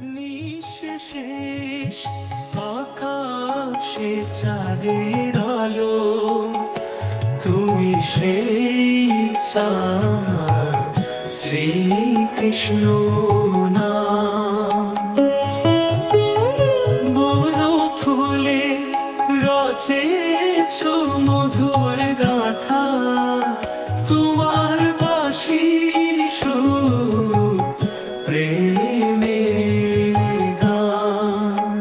নিঃশেষ আকাশে চাঁদের আলো, তুমি সেই চাঁদ শ্রীকৃষ্ণ নাম। বন ফুলে রচেছ মধুর গাথা, তোমার বাঁশির সুর প্রেমের গান।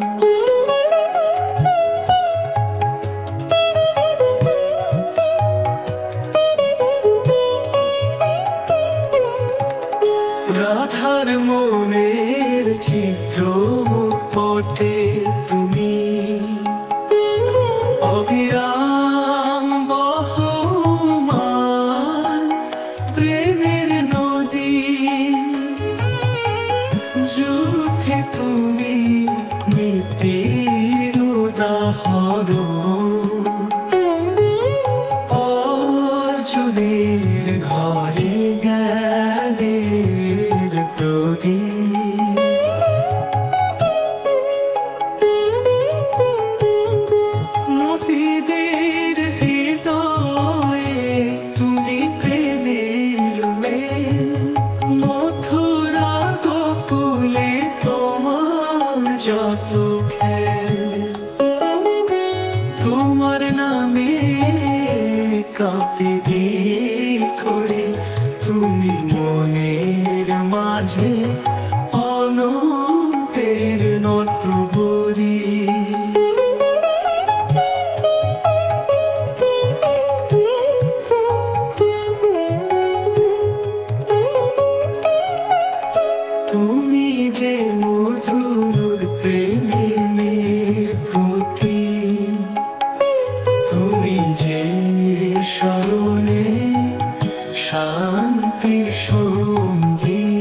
রাধার মনের চিত্র পটে তুমি, অবিরাম বহমান প্রেমের নদী। যুদ্ধে তুমি মৃত্যুর উদাহরণ, অর্জুনের ঘরে জ্ঞানের প্রদীপ। নবীদের হৃদয়ে তুমি প্রেমের মেল, মথুরা গোকুলে তোমার যত খেল। তোমার নামে কাঁপে দিল করে, তুমি মনের মাঝে অনন্তের নটবরী। তুমি যে মধুর প্রেমের প্রতি, তুমি যে স্মরণে শান্তির সঙ্গী।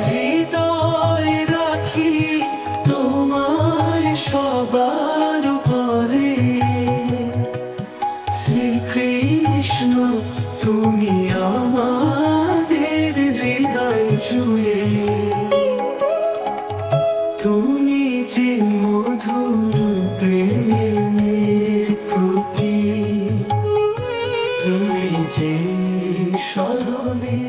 হৃদয় রাখি তোমায় সবার উপরে, শ্রীকৃষ্ণ তুমি আমাদের হৃদয় জুড়ে। তুমি যে মধুর প্রেমের প্রতি, তুমি যে স্মরণে